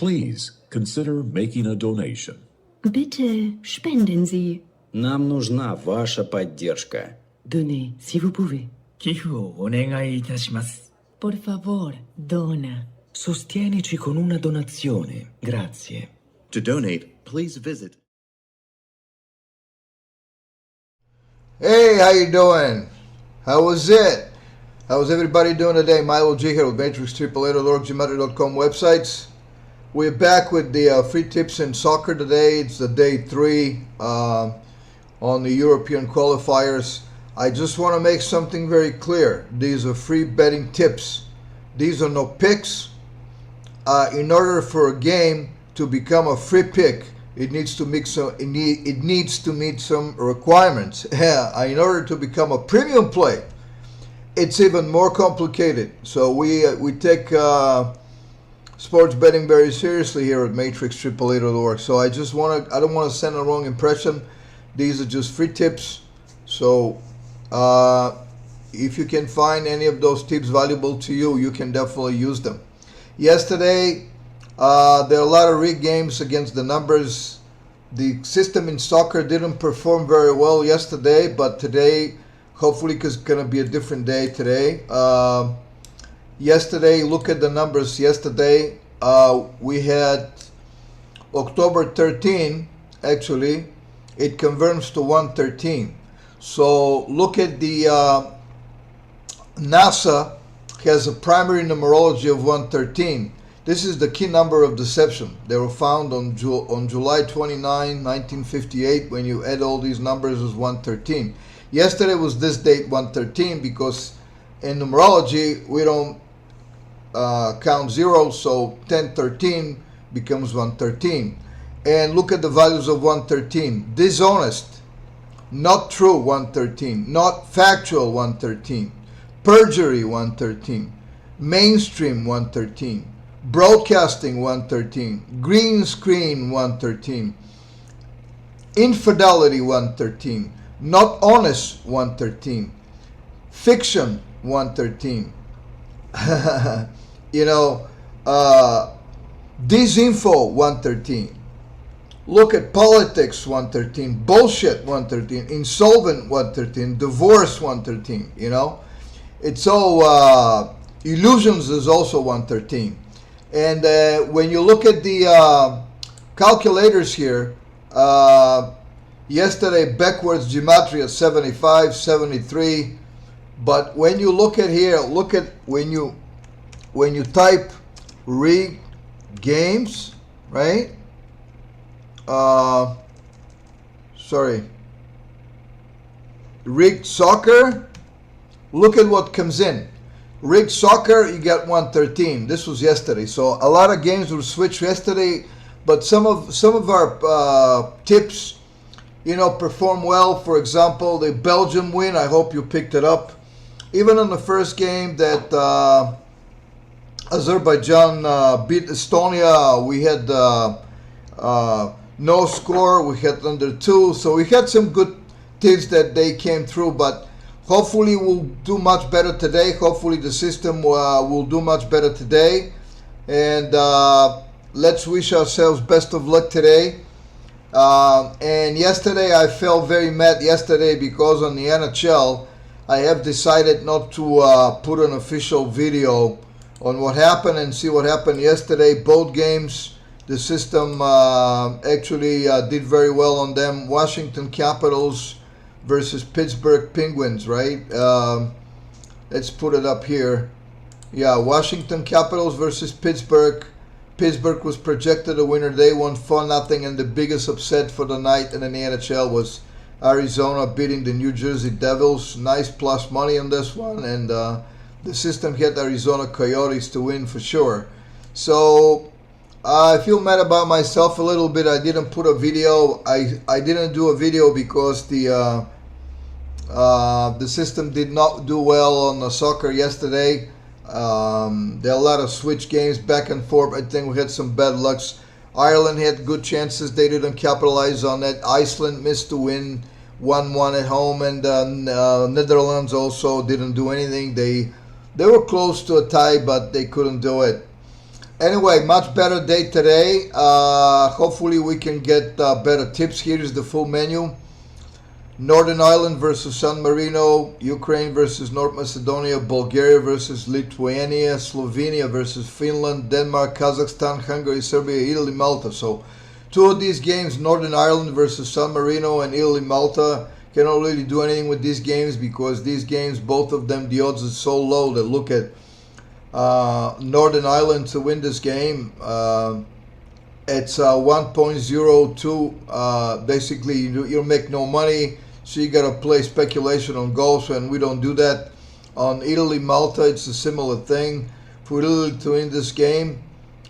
Please consider making a donation. Bitte spenden Sie. Нам нужна ваша поддержка. Donnez si vous pouvez. 寄付をお願いいたします。 Por favor, dona. Sostienici con una donazione. Grazie. To donate, please visit. Hey, how you doing? How was it? How was everybody doing today? Milo G here with MatrixAAA.org, Gematry.com websites. We're back with the free tips in soccer today. It's the day 3 on the European qualifiers. I just want to make something very clear. These are free betting tips. These are no picks. In order for a game to become a free pick, it needs to meet some requirements. In order to become a premium play, it's even more complicated. So we take sports betting very seriously here at MatrixAAA.org. So I don't want to send a wrong impression. These are just free tips. So if you can find any of those tips valuable to you, you can definitely use them. Yesterday, there are a lot of rigged games against the numbers. The system in soccer didn't perform very well yesterday, but today, hopefully, because it's going to be a different day today. Yesterday, look at the numbers. Yesterday, we had October 13, actually, it converts to 113. So look at the NASA has a primary numerology of 113. This is the key number of deception. They were found on July 29, 1958. When you add all these numbers, is 113. Yesterday was this date 113 because in numerology we don't count zeros, so 1013 becomes 113. And look at the values of 113. Dishonest, not true 113, not factual 113, perjury 113, mainstream 113, broadcasting 113, green screen 113, infidelity 113, not honest 113, fiction 113. Disinfo 113. Look at politics 113, bullshit 113, insolvent 113, divorce 113. It's all illusions is also 113. And when you look at the calculators here, yesterday backwards Gematry at 75, 73. But when you look at here, look at when you type rigged games, right? Rigged soccer. Look at what comes in. Rigged soccer, you get 113. This was yesterday. So a lot of games were switched yesterday, but some of our tips, perform well. For example, the Belgium win. I hope you picked it up. Even on the first game that Azerbaijan beat Estonia, we had no score. We had under 2. So we had some good tips that they came through, but hopefully we'll do much better today. Hopefully the system will do much better today. And let's wish ourselves best of luck today. And yesterday I felt very mad yesterday because on the NHL I have decided not to put an official video on what happened and see what happened yesterday. Both games, the system actually did very well on them. Washington Capitals versus Pittsburgh Penguins, right? Let's put it up here. Yeah, Washington Capitals versus Pittsburgh. Pittsburgh was projected a winner. They won 4-0, and the biggest upset for the night in the NHL was Arizona beating the New Jersey Devils. Nice plus money on this one, and the system hit Arizona Coyotes to win for sure. So I feel mad about myself a little bit. I didn't put a video. I didn't do a video because the system did not do well on the soccer yesterday. There are a lot of switch games back and forth. I think we had some bad lucks. Ireland had good chances. They didn't capitalize on it. Iceland missed the win 1-1 at home, and Netherlands also didn't do anything. They were close to a tie, but they couldn't do it. Anyway, much better day today. Hopefully we can get better tips. Here is the full menu. Northern Ireland versus San Marino, Ukraine versus North Macedonia, Bulgaria versus Lithuania, Slovenia versus Finland, Denmark, Kazakhstan, Hungary-Serbia, Italy, Malta. So two of these games, Northern Ireland versus San Marino and Italy, Malta, cannot really do anything with these games because these games, both of them, the odds are so low that look at Northern Ireland to win this game. It's 1.02. Basically, you make no money, so you got to play speculation on goals, and we don't do that. On Italy, Malta, it's a similar thing. For Italy to win this game,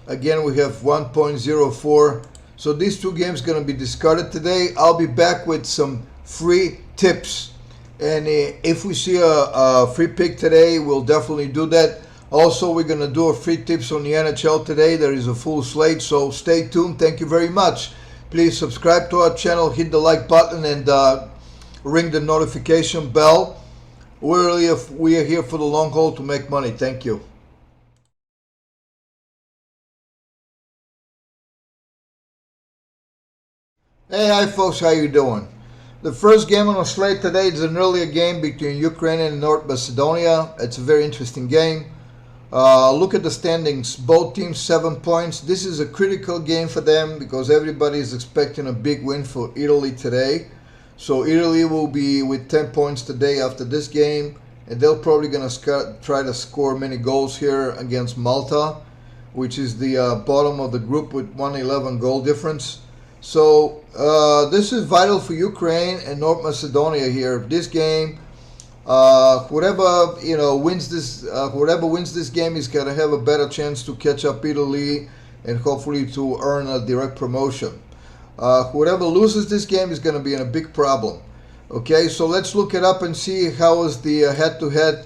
again, we have 1.04. So these two games going to be discarded today. I'll be back with some free tips, and if we see a free pick today, we'll definitely do that. Also, we're going to do a free tips on the NHL today. There is a full slate, so stay tuned. Thank you very much. Please subscribe to our channel, hit the like button, and ring the notification bell. We are here for the long haul to make money. Thank you. Hey, hi folks, how you doing? The first game on the slate today is an earlier game between Ukraine and North Macedonia. It's a very interesting game. Look at the standings. Both teams 7 points. This is a critical game for them because everybody is expecting a big win for Italy today. So Italy will be with 10 points today after this game, and they're probably going to try to score many goals here against Malta, which is the bottom of the group with 111 goal difference. So this is vital for Ukraine and North Macedonia here. This game, whoever wins this game is gonna have a better chance to catch up Italy and hopefully to earn a direct promotion. Whoever loses this game is gonna be in a big problem. Okay, so let's look it up and see how is the head-to-head.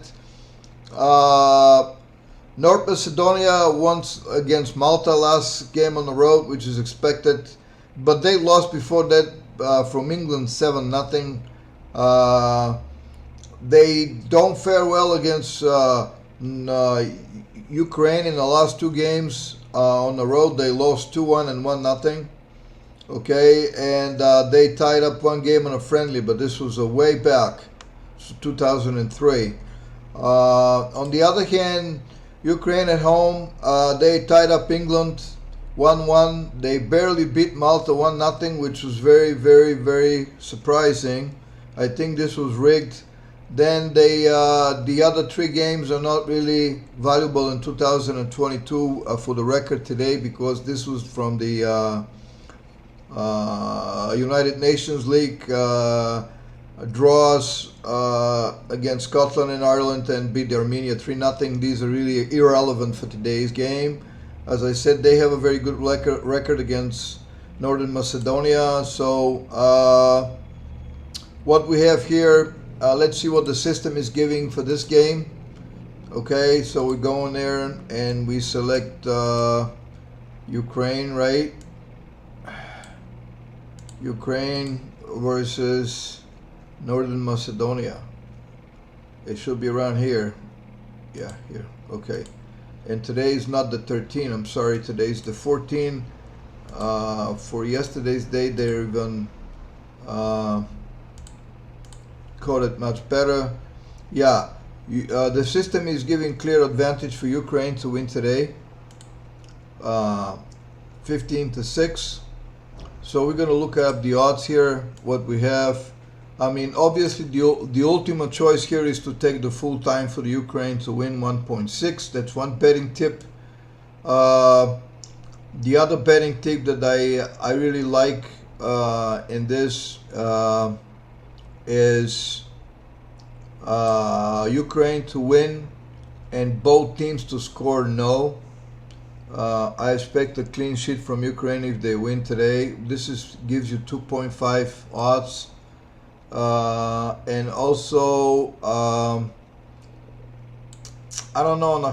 North Macedonia won against Malta last game on the road, which is expected, but they lost before that from England 7-0. They don't fare well against Ukraine in the last two games on the road. They lost 2-1 and 1-0. Okay, and they tied up one game on a friendly, but this was a way back, 2003. On the other hand, Ukraine at home, they tied up England 1-1. They barely beat Malta 1-0, which was very, very, very surprising. I think this was rigged. Then the other three games are not really valuable in 2022 for the record today because this was from the United Nations League draws against Scotland and Ireland and beat Armenia 3-0. These are really irrelevant for today's game. As I said, they have a very good record against Northern Macedonia. So what we have here, let's see what the system is giving for this game. Okay, so we go in there and we select Ukraine, right? Ukraine versus Northern Macedonia. It should be around here. Yeah, here. Okay. And today is not the 13. I'm sorry. Today's the 14. For yesterday's date, they even called it much better. Yeah. The system is giving clear advantage for Ukraine to win today. 15-6. So we're going to look up the odds here, what we have. I mean, obviously the ultimate choice here is to take the full time for the Ukraine to win 1.6. That's one betting tip. The other betting tip that I really like in this is Ukraine to win and both teams to score no. I expect a clean sheet from Ukraine if they win today. This gives you 2.5 odds. And also, I don't know, on a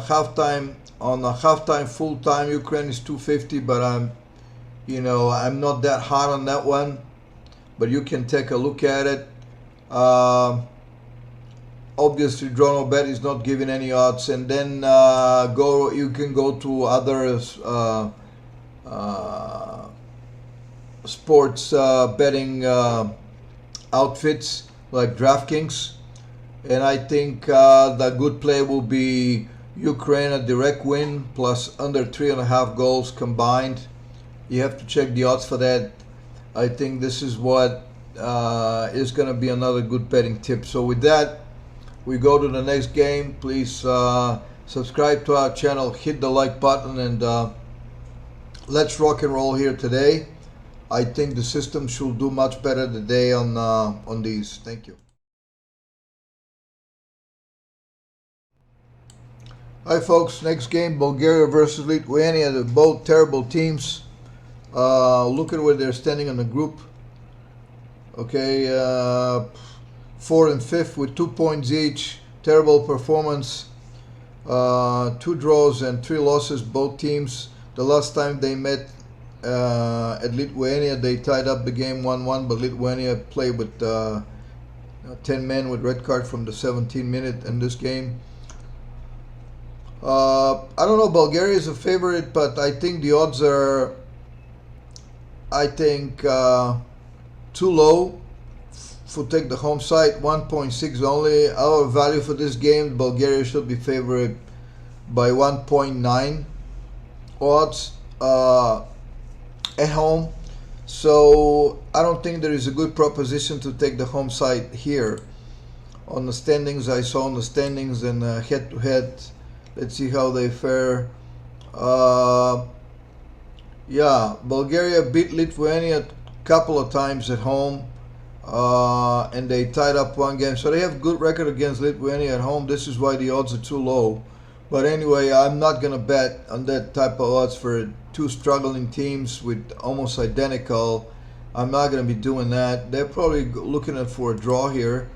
halftime, full time, Ukraine is 250, but I'm not that hot on that one. But you can take a look at it. obviously draw no bet is not giving any odds, and then you can go to other sports betting outfits like DraftKings, and I think the good play will be Ukraine a direct win plus under 3.5 goals combined. You have to check the odds for that. I think this is what is going to be another good betting tip. So with that, we go to the next game. Please subscribe to our channel, hit the like button, and let's rock and roll here today. I think the system should do much better today on these. Thank you. Hi folks, next game, Bulgaria versus Lithuania. They're both terrible teams. Look at where they're standing in the group. Okay, 4th and 5th with 2 points each. Terrible performance. 2 draws and 3 losses, both teams. The last time they met at Lithuania, they tied up the game 1-1, but Lithuania played with 10 men with red card from the 17th minute in this game. I don't know, Bulgaria is a favorite, but I think the odds are, too low to take the home side. 1.6 only. Our value for this game, Bulgaria should be favored by 1.9 odds at home. So I don't think there is a good proposition to take the home side here. On the standings, I saw on the standings and head to head. Let's see how they fare. Yeah, Bulgaria beat Lithuania a couple of times at home, and they tied up 1 game. So they have good record against Lithuania at home. This is why the odds are too low. But anyway, I'm not going to bet on that type of odds for 2 struggling teams with almost identical. I'm not going to be doing that. They're probably looking for a draw here.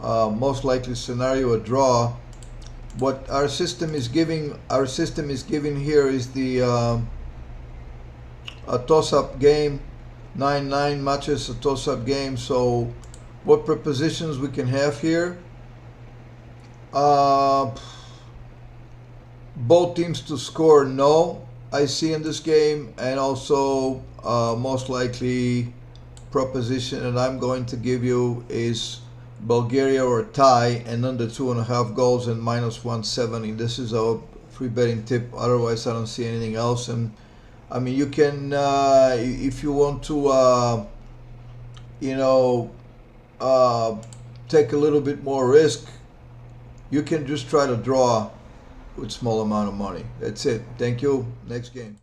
Most likely scenario, a draw. What our system is giving here is the a toss-up game. 9-9 matches, a toss-up game. So what propositions we can have here? Both teams to score, no, I see in this game, and also most likely proposition that I'm going to give you is Bulgaria or tie and under 2.5 goals and minus 170. This is our free betting tip. Otherwise, I don't see anything else. And I mean, you can if you want to take a little bit more risk, you can just try to draw with small amount of money. That's it. Thank you. Next game.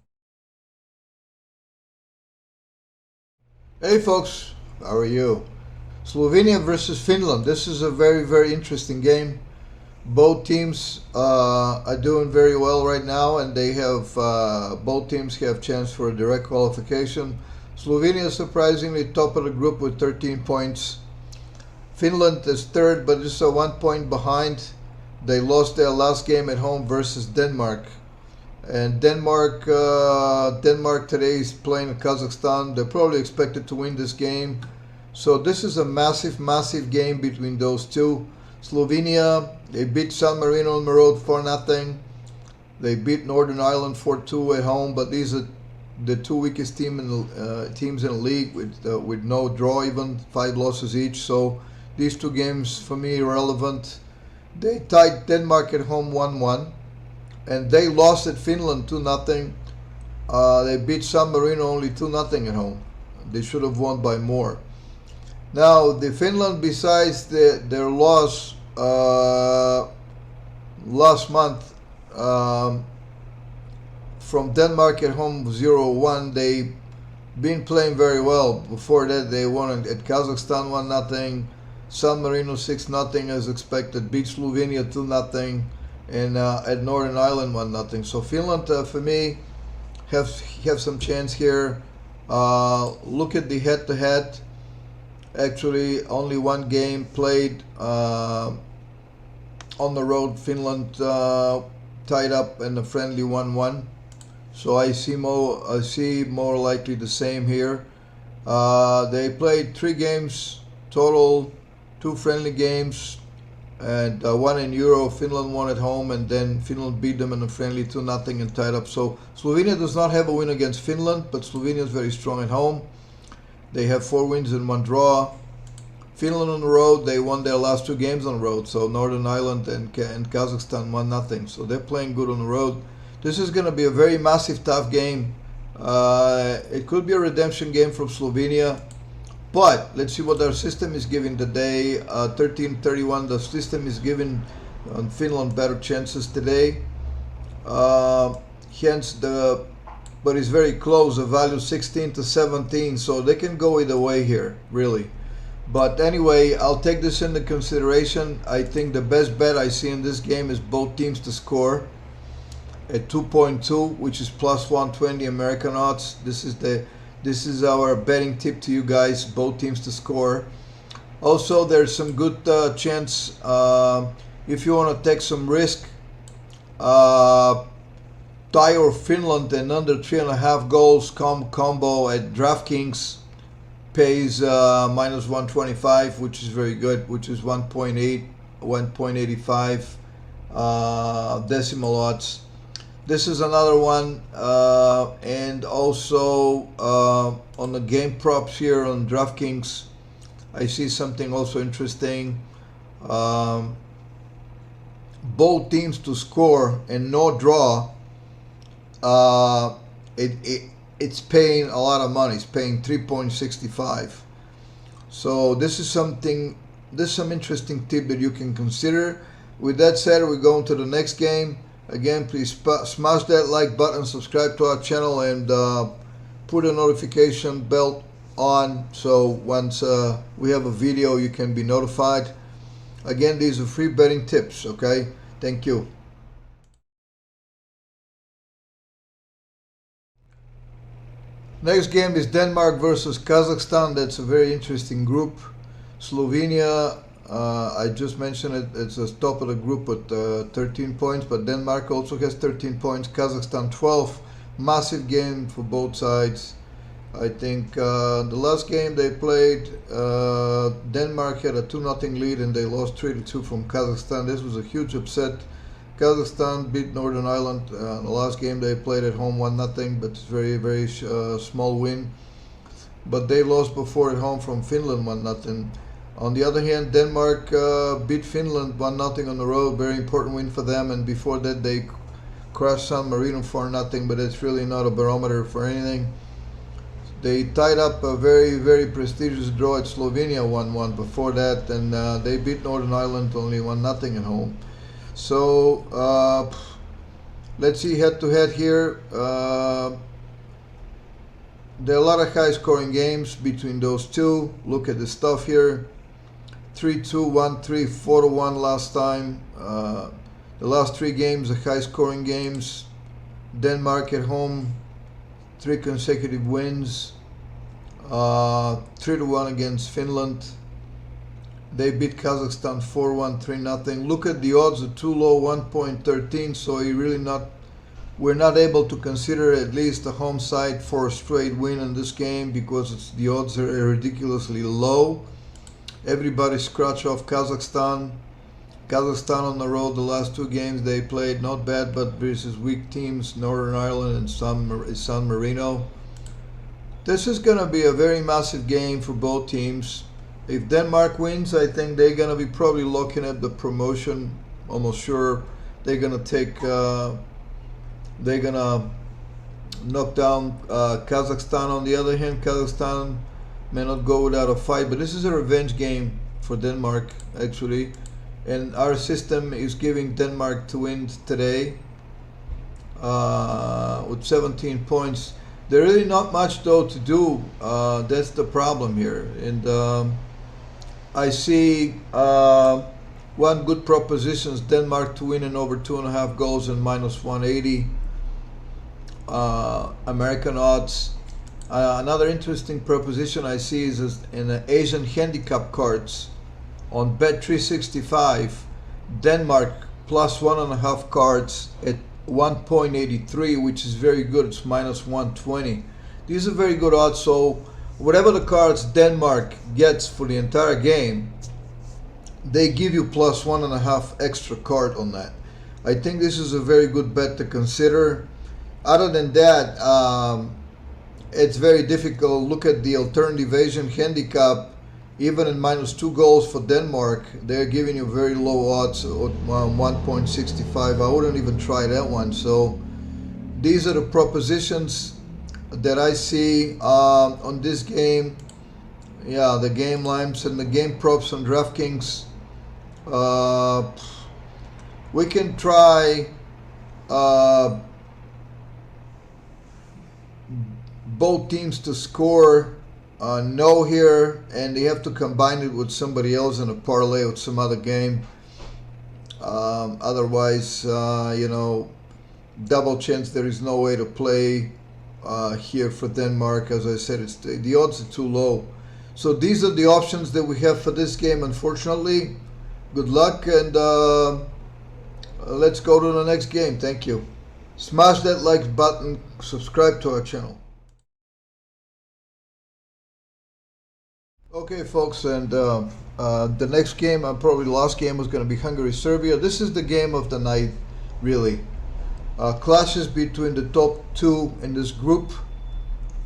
Hey folks, how are you? Slovenia versus Finland. This is a very, very interesting game. Both teams are doing very well right now, and they have both teams have chance for a direct qualification. Slovenia is surprisingly top of the group with 13 points. Finland is third, but is 1 point behind. They lost their last game at home versus Denmark, and Denmark today is playing Kazakhstan. They're probably expected to win this game. So this is a massive, massive game between those two. Slovenia, they beat San Marino on the road 4-0. They beat Northern Ireland 4-2 at home, but these are the 2 weakest teams in the league with no draw, even 5 losses each. So these 2 games for me irrelevant. They tied Denmark at home 1-1, and they lost at Finland 2-0. They beat San Marino only 2-0 at home. They should have won by more. Now, the Finland, besides their loss last month from Denmark at home 0-1, they've been playing very well. Before that, they won at Kazakhstan 1-0, San Marino 6-0 as expected, beat Slovenia 2-0, and at Northern Ireland 1-0. So Finland, for me, have some chance here. Look at the head-to-head. Actually, only 1 game played on the road. Finland tied up in a friendly 1-1. So I see more likely the same here. They played 3 games total, 2 friendly games, and one in Euro. Finland won at home, and then Finland beat them in a friendly 2-0 and tied up. So Slovenia does not have a win against Finland, but Slovenia is very strong at home. They have 4 wins and 1 draw. Finland on the road, they won their last 2 games on the road. So Northern Ireland and Kazakhstan 1-0. So they're playing good on the road. This is going to be a very massive, tough game. It could be a redemption game from Slovenia. But let's see what our system is giving today. 13-31, the system is giving Finland better chances today. Hence but it's very close, the value 16-17, so they can go either way here, really. But anyway, I'll take this into consideration. I think the best bet I see in this game is both teams to score at 2.2, which is plus 120 American odds. This is our betting tip to you guys, both teams to score. Also, there's some good chance if you want to take some risk. Tie or Finland and under 3.5 goals combo at DraftKings pays minus 125, which is very good, which is 1.85 decimal odds. This is another one, and also on the game props here on DraftKings, I see something also interesting. Both teams to score and no draw. It's paying a lot of money. It's paying 3.65. So this is some interesting tip that you can consider. With that said, we're going to the next game. Again, please smash that like button, subscribe to our channel, and put a notification bell on, so once we have a video, you can be notified. Again, these are free betting tips, okay? Thank you. Next game is Denmark versus Kazakhstan. That's a very interesting group. Slovenia, I just mentioned it, it's the top of the group with 13 points, but Denmark also has 13 points, Kazakhstan 12. Massive game for both sides. I think the last game they played, Denmark had a 2-0 lead and they lost 3-2 from Kazakhstan. This was a huge upset. Kazakhstan beat Northern Ireland. The last game they played at home 1-0, but it's very, very small win. But they lost before at home from Finland 1-0. On the other hand, Denmark beat Finland 1-0 on the road. Very important win for them. And before that, they crushed San Marino 4-0. But it's really not a barometer for anything. They tied up a very, very prestigious draw at Slovenia 1-1 before that, and they beat Northern Ireland only 1-0 at home. So let's see head-to-head here. There are a lot of high-scoring games between those two. Look at the stuff here: 3-2, 1-3, 4-1 last time. The last 3 games are high-scoring games. Denmark at home, 3 consecutive wins. 3-1 against Finland. They beat Kazakhstan 4-1, 3-0. Look at the odds, are too low, 1.13. So we're not able to consider at least a home side for a straight win in this game because the odds are ridiculously low. Everybody scratch off Kazakhstan. Kazakhstan on the road, the last 2 games they played, not bad, but versus weak teams, Northern Ireland and San Marino. This is going to be a very massive game for both teams. If Denmark wins, I think they're going to be probably looking at the promotion. Almost sure they're going to take, they're going to knock down Kazakhstan. On the other hand, Kazakhstan may not go without a fight, but this is a revenge game for Denmark, actually. And our system is giving Denmark to win today with 17 points. There's really not much though to do. That's the problem here. And I see one good proposition is Denmark to win in over 2.5 goals and minus 180 American odds. Another interesting proposition I see is in the Asian handicap cards on Bet365, Denmark plus 1.5 cards at 1.83, which is very good. It's minus 120. These are very good odds. So whatever the cards Denmark gets for the entire game, they give you plus 1.5 extra card on that. I think this is a very good bet to consider. Other than that, it's very difficult. Look at the alternative Asian handicap. Even in -2 goals for Denmark, they're giving you very low odds of 1.65. I wouldn't even try that one. So these are the propositions that I see on this game. Yeah, the game lines and the game props on DraftKings. We can try both teams to score no here, and they have to combine it with somebody else in a parlay with some other game. Otherwise, double chance there is no way to play here for Denmark. As I said, the odds are too low. So these are the options that we have for this game, unfortunately. Good luck, and let's go to the next game. Thank you. Smash that like button, subscribe to our channel. Okay, folks, and the next game, probably the last game, was going to be Hungary-Serbia. This is the game of the night, really. Clashes between the top two in this group.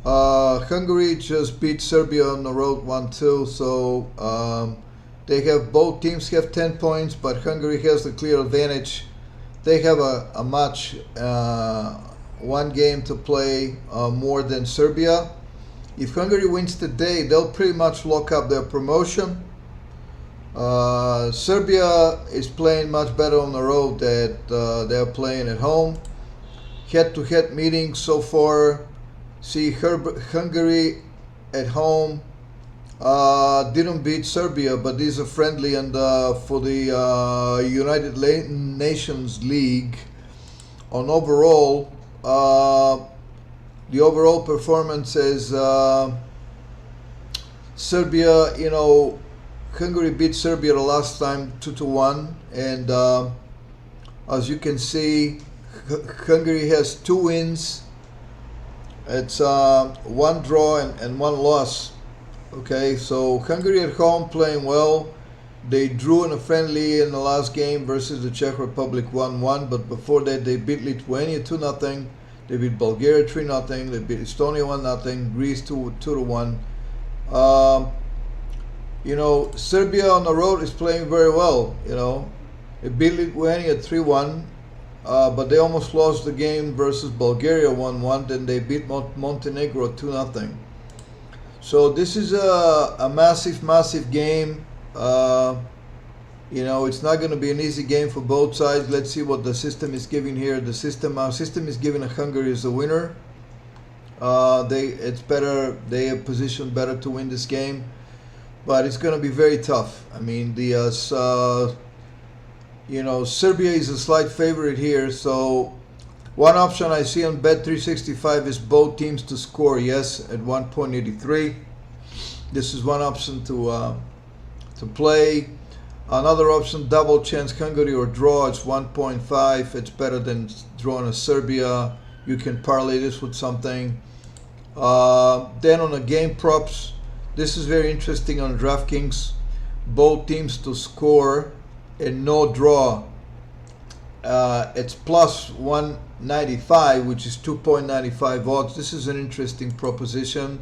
Hungary just beat Serbia on the road 1-2, so they have, both teams have 10 points, but Hungary has the clear advantage. They have a match, one game to play more than Serbia. If Hungary wins today, they'll pretty much lock up their promotion. Serbia is playing much better on the road than they're playing at home. Head-to-head meetings so far. See, Hungary at home didn't beat Serbia, but these are friendly, and for the United Nations League, on overall, the overall performance is Serbia, Hungary beat Serbia the last time 2-1, and as you can see, Hungary has 2 wins. It's 1 draw and 1 loss. Okay, so Hungary at home playing well. They drew in a friendly in the last game versus the Czech Republic 1-1, but before that they beat Lithuania 2-0. They beat Bulgaria 3-0. They beat Estonia 1-0. Greece 2-1. Serbia on the road is playing very well. They beat Lithuania 3-1, but they almost lost the game versus Bulgaria 1-1. Then they beat Montenegro 2-0. So this is a massive game. It's not going to be an easy game for both sides. Let's see what the system is giving here. The system is giving Hungary as a winner. It's better. They are positioned better to win this game, but it's going to be very tough. I mean, Serbia is a slight favorite here. So one option I see on Bet365 is both teams to score yes at 1.83. This is one option to play. Another option, double chance Hungary or draw, it's 1.5. It's better than drawing a Serbia. You can parlay this with something. Then on the game props, this is very interesting on DraftKings. Both teams to score and no draw. It's plus 195, which is 2.95 odds. This is an interesting proposition.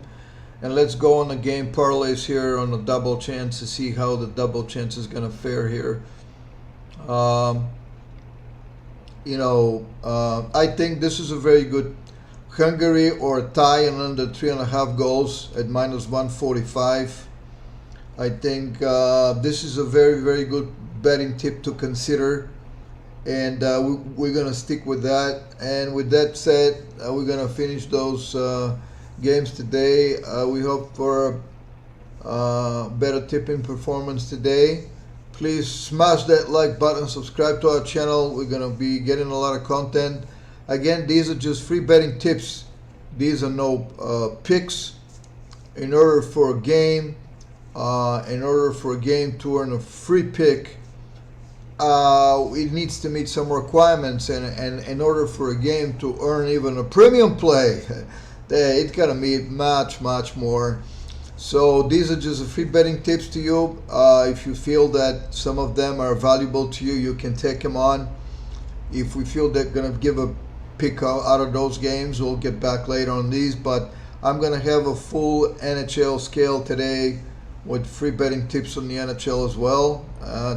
And let's go on the game parlays here on the double chance to see how the double chance is going to fare here. I think this is a very good Hungary or a tie and under 3.5 goals at -145. I think this is a very good betting tip to consider, and we're going to stick with that. And with that said, we're going to finish those games today. We hope for better tipping performance today. Please smash that like button, subscribe to our channel. We're going to be getting a lot of content. Again, these are just free betting tips. These are no picks. In order for a game to earn a free pick, it needs to meet some requirements, and in order for a game to earn even a premium play, it's gonna meet much more. So these are just free betting tips to you. If you feel that some of them are valuable to you, you can take them on. If we feel they're going to give a pick out of those games, we'll get back later on these. But I'm going to have a full NHL scale today with free betting tips on the NHL as well.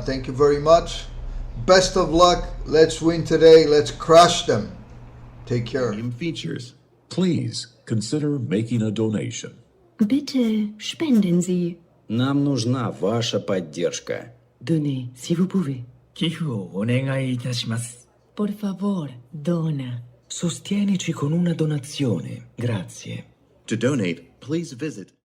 Thank you very much. Best of luck. Let's win today. Let's crush them. Take care. Game features. Please consider making a donation. Bitte spenden Sie. Нам нужна ваша поддержка. Donnez si vous pouvez. 寄付をお願いいたします。 Por favor, dona. Sostienici con una donazione. Grazie. To donate, please visit